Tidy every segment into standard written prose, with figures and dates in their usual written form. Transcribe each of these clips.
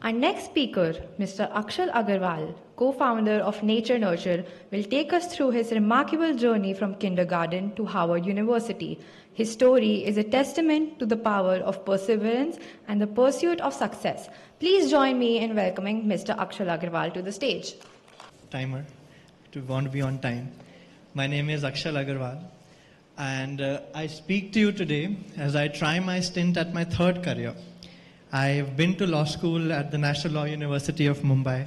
Our next speaker, Mr. Akshal Agarwal, co-founder of NatureNurture, will take us through his remarkable journey from kindergarten to Harvard University. His story is a testament to the power of perseverance and the pursuit of success. Please join me in welcoming Mr. Akshal Agarwal to the stage. Timer to want to be on time. My name is Akshal Agarwal, and I speak to you today as I try my stint at my third career. I've been to law school at the National Law University of Mumbai.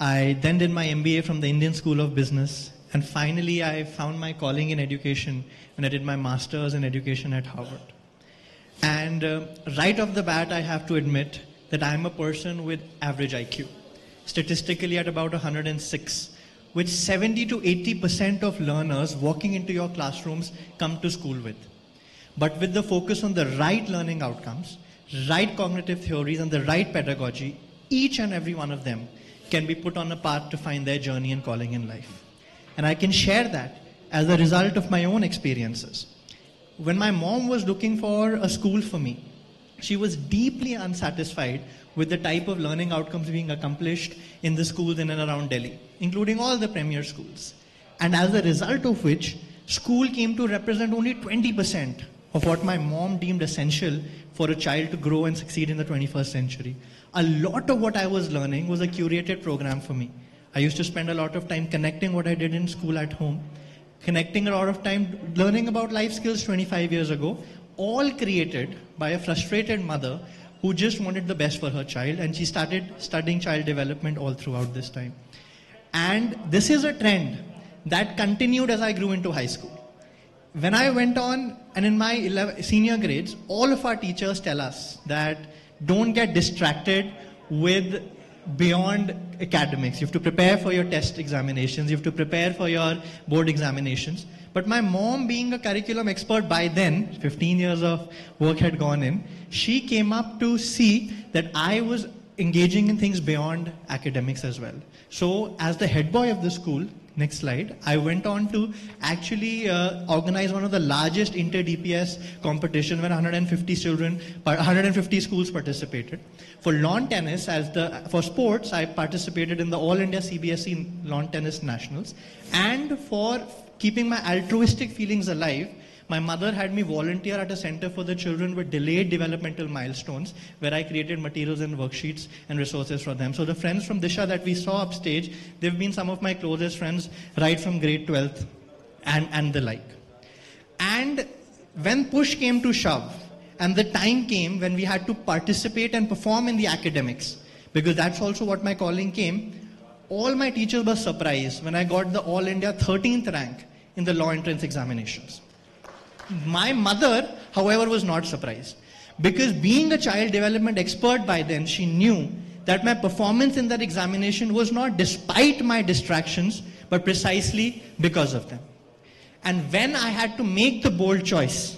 I then did my MBA from the Indian School of Business, and finally I found my calling in education when I did my master's in education at Harvard. And right off the bat, I have to admit that I'm a person with average IQ, statistically at about 106, which 70 to 80% of learners walking into your classrooms come to school with. But with the focus on the right learning outcomes, right cognitive theories, and the right pedagogy, each and every one of them can be put on a path to find their journey and calling in life. And I can share that as a result of my own experiences. When my mom was looking for a school for me, she was deeply unsatisfied with the type of learning outcomes being accomplished in the schools in and around Delhi, including all the premier schools. And as a result of which, school came to represent only 20% of what my mom deemed essential for a child to grow and succeed in the 21st century. A lot of what I was learning was a curated program for me. I used to spend a lot of time connecting what I did in school at home, connecting a lot of time learning about life skills 25 years ago, all created by a frustrated mother who just wanted the best for her child, and she started studying child development all throughout this time. And this is a trend that continued as I grew into high school. When I went on, and in my senior grades, all of our teachers tell us that don't get distracted with beyond academics. You have to prepare for your test examinations, you have to prepare for your board examinations. But my mom, being a curriculum expert by then, 15 years of work had gone in, she came up to see that I was engaging in things beyond academics as well. So as the head boy of the school, next slide, I went on to actually organize one of the largest inter-DPS competitions where 150 schools participated. For lawn tennis, for sports, I participated in the All India CBSE Lawn Tennis Nationals. And for keeping my altruistic feelings alive, my mother had me volunteer at a center for the children with delayed developmental milestones, where I created materials and worksheets and resources for them. So the friends from Disha that we saw upstage, they've been some of my closest friends right from grade 12th and the like. And when push came to shove, and the time came when we had to participate and perform in the academics, because that's also what my calling came, all my teachers were surprised when I got the All India 13th rank in the law entrance examinations. My mother, however, was not surprised, because being a child development expert by then, she knew that my performance in that examination was not despite my distractions, but precisely because of them. And when I had to make the bold choice,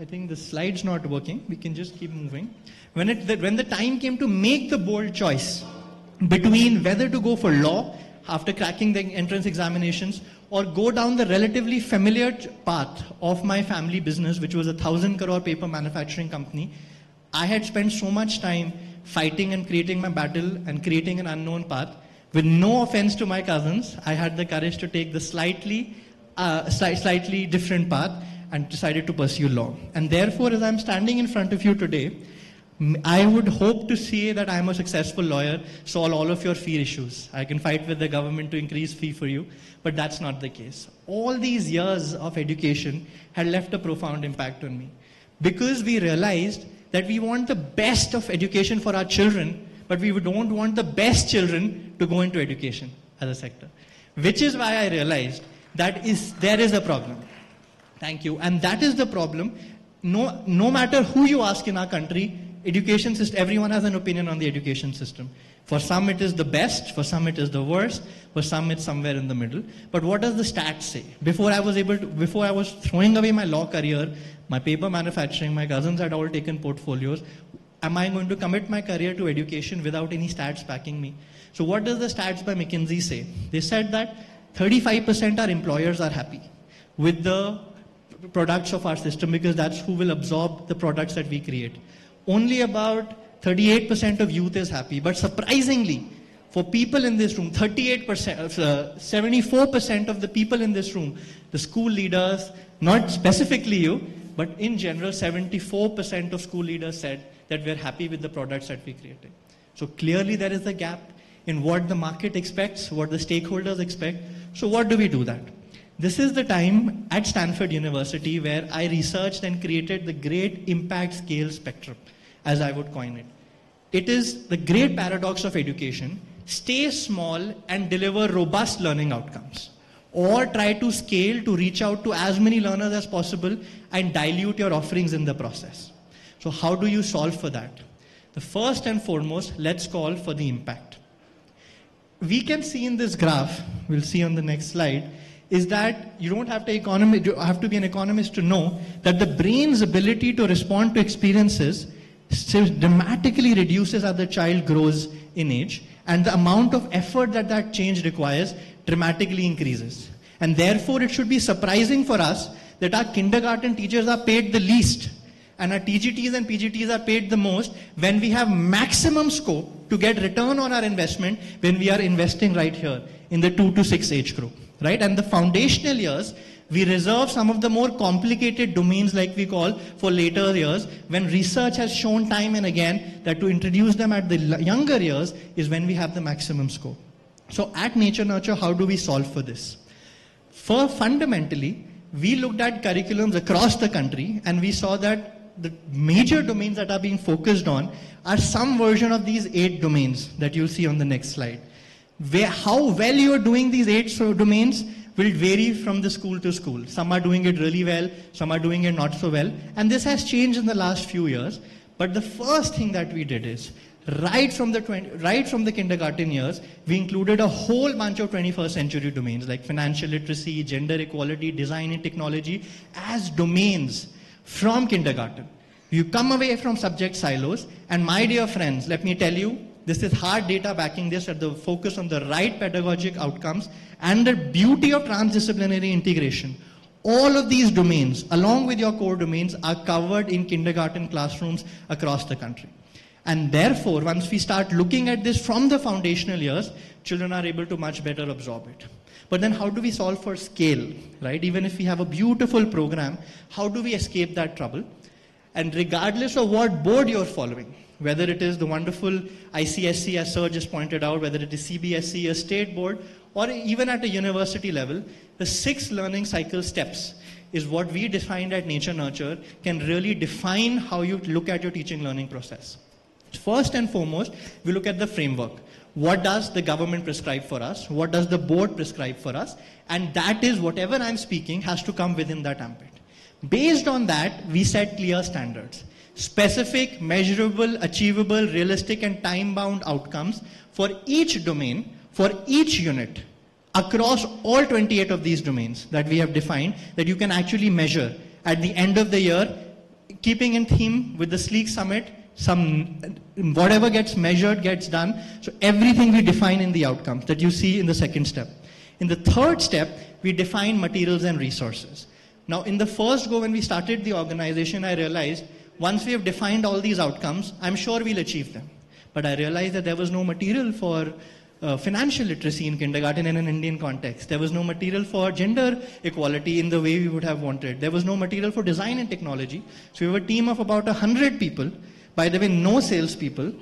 I think the slide's not working, we can just keep moving. When the time came to make the bold choice between whether to go for law after cracking the entrance examinations, or go down the relatively familiar path of my family business, which was a 1,000 crore paper manufacturing company, I had spent so much time fighting and creating my battle and creating an unknown path. With no offense to my cousins, I had the courage to take the slightly different path and decided to pursue law. And therefore, as I'm standing in front of you today, I would hope to see that I'm a successful lawyer, solve all of your fee issues. I can fight with the government to increase fee for you, but that's not the case. All these years of education had left a profound impact on me, because we realized that we want the best of education for our children, but we don't want the best children to go into education as a sector. Which is why I realized that there is a problem. Thank you. And that is the problem. No matter who you ask in our country, education system, everyone has an opinion on the education system. For some it is the best, for some it is the worst, for some it's somewhere in the middle. But what does the stats say? Before I was throwing away my law career, my paper manufacturing, my cousins had all taken portfolios. Am I going to commit my career to education without any stats backing me? So what does the stats by McKinsey say? They said that 35% our employers are happy with the products of our system, because that's who will absorb the products that we create. Only about 38% of youth is happy. But surprisingly, for people in this room, 74% of the people in this room, the school leaders, not specifically you, but in general, 74% of school leaders said that we're happy with the products that we're creating. So clearly there is a gap in what the market expects, what the stakeholders expect. So what do we do that? This is the time at Stanford University where I researched and created the great impact scale spectrum, as I would coin it. It is the great paradox of education: stay small and deliver robust learning outcomes, or try to scale to reach out to as many learners as possible and dilute your offerings in the process. So how do you solve for that? The first and foremost, let's call for the impact. We can see in this graph, we'll see on the next slide, is that you don't have to be an economist to know that the brain's ability to respond to experiences dramatically reduces as the child grows in age, and the amount of effort that that change requires dramatically increases. And therefore, it should be surprising for us that our kindergarten teachers are paid the least, and our TGTs and PGTs are paid the most, when we have maximum scope to get return on our investment when we are investing right here in the 2 to 6 age group, right? And the foundational years, we reserve some of the more complicated domains, like we call, for later years, when research has shown time and again that to introduce them at the younger years is when we have the maximum scope. So at NatureNurture, how do we solve for this? Fundamentally, we looked at curriculums across the country, and we saw that the major domains that are being focused on are some version of these 8 domains that you'll see on the next slide. How well you are doing these 8 domains will vary from the school to school. Some are doing it really well, some are doing it not so well, and this has changed in the last few years. But the first thing that we did is, right from the kindergarten years, we included a whole bunch of 21st century domains like financial literacy, gender equality, design and technology as domains from kindergarten. You come away from subject silos, and my dear friends, let me tell you, this is hard data backing this, at the focus on the right pedagogic outcomes and the beauty of transdisciplinary integration. All of these domains, along with your core domains, are covered in kindergarten classrooms across the country. And therefore, once we start looking at this from the foundational years, children are able to much better absorb it. But then how do we solve for scale, right? Even if we have a beautiful program, how do we escape that trouble? And regardless of what board you're following, whether it is the wonderful ICSC, as Sir just pointed out, whether it is CBSE, a state board, or even at a university level, the 6 learning cycle steps is what we defined at NatureNurture can really define how you look at your teaching learning process. First and foremost, we look at the framework. What does the government prescribe for us? What does the board prescribe for us? And that is whatever I'm speaking has to come within that ambit. Based on that, we set clear standards. Specific, measurable, achievable, realistic, and time-bound outcomes for each domain, for each unit, across all 28 of these domains that we have defined, that you can actually measure at the end of the year, keeping in theme with the Sleek Summit. Whatever gets measured gets done. So everything we define in the outcomes that you see in the second step. In the third step, we define materials and resources. Now, in the first go when we started the organization, I realized once we have defined all these outcomes, I'm sure we'll achieve them. But I realized that there was no material for financial literacy in kindergarten in an Indian context. There was no material for gender equality in the way we would have wanted. There was no material for design and technology. So we have a team of about 100 people. By the way, no salespeople.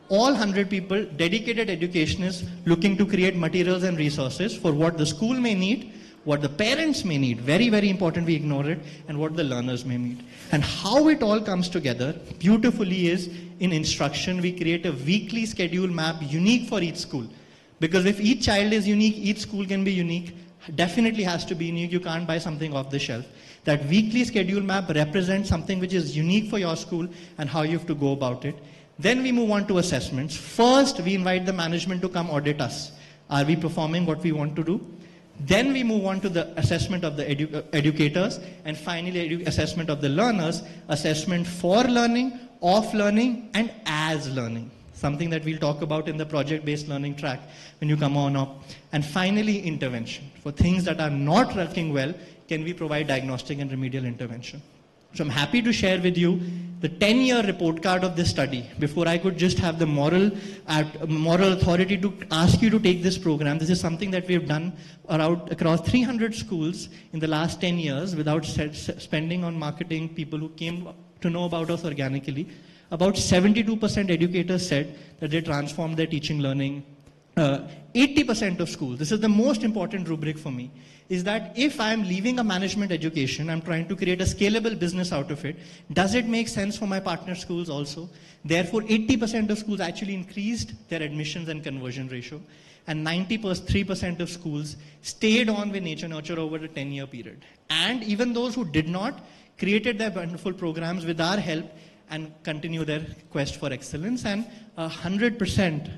All 100 people, dedicated educationists, looking to create materials and resources for what the school may need, what the parents may need, very, very important we ignore it, and what the learners may need. And how it all comes together beautifully is in instruction, we create a weekly schedule map unique for each school. Because if each child is unique, each school can be unique, definitely has to be unique, you can't buy something off the shelf. That weekly schedule map represents something which is unique for your school and how you have to go about it. Then we move on to assessments. First, we invite the management to come audit us. Are we performing what we want to do? Then we move on to the assessment of the educators, and finally assessment of the learners, assessment for learning, of learning, and as learning. Something that we'll talk about in the project-based learning track when you come on up. And finally, intervention. For things that are not working well, can we provide diagnostic and remedial intervention? So I'm happy to share with you the 10-year report card of this study. Before I could just have the moral authority to ask you to take this program, this is something that we have done across 300 schools in the last 10 years without spending on marketing, people who came to know about us organically. About 72% educators said that they transformed their teaching learning. 80% of schools, this is the most important rubric for me, is that if I'm leaving a management education, I'm trying to create a scalable business out of it, does it make sense for my partner schools also? Therefore, 80% of schools actually increased their admissions and conversion ratio, and 93% of schools stayed on with NatureNurture over a 10-year period. And even those who did not created their wonderful programs with our help and continue their quest for excellence, and 100%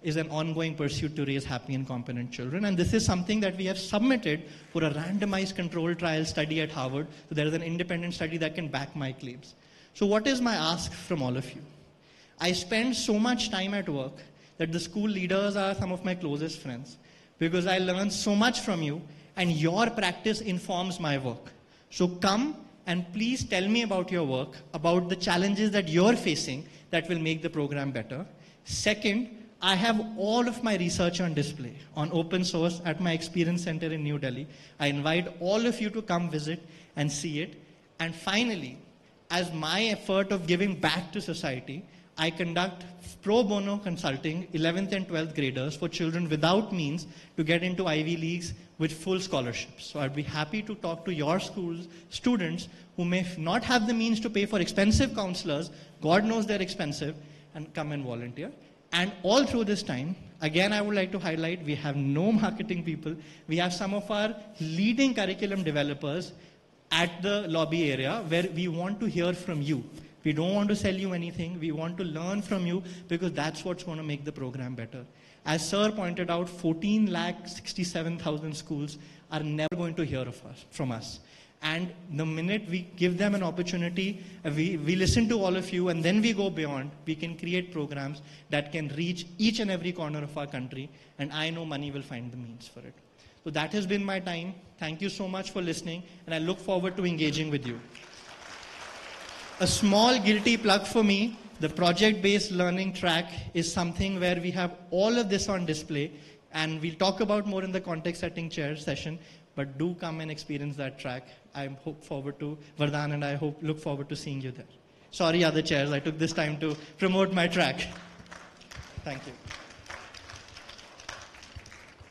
is an ongoing pursuit to raise happy and competent children. And this is something that we have submitted for a randomized controlled trial study at Harvard. So there is an independent study that can back my claims. So what is my ask from all of you? I spend so much time at work that the school leaders are some of my closest friends, because I learn so much from you, and your practice informs my work. So come and please tell me about your work, about the challenges that you're facing that will make the program better. Second, I have all of my research on display on open source at my experience center in New Delhi. I invite all of you to come visit and see it. And finally, as my effort of giving back to society, I conduct pro bono consulting 11th and 12th graders for children without means to get into Ivy Leagues with full scholarships. So I'd be happy to talk to your schools, students who may not have the means to pay for expensive counselors, God knows they're expensive, and come and volunteer. And all through this time, again, I would like to highlight, we have no marketing people. We have some of our leading curriculum developers at the lobby area where we want to hear from you. We don't want to sell you anything. We want to learn from you, because that's what's going to make the program better. As Sir pointed out, 14,67,000 schools are never going to hear from us. And the minute we give them an opportunity, we listen to all of you, and then we go beyond, we can create programs that can reach each and every corner of our country, and I know money will find the means for it. So that has been my time. Thank you so much for listening, and I look forward to engaging with you. A small guilty plug for me, the project-based learning track is something where we have all of this on display, and we'll talk about more in the context setting chair session. But do come and experience that track. I look forward to, Vardhan and I look forward to seeing you there. Sorry, other chairs, I took this time to promote my track. Thank you.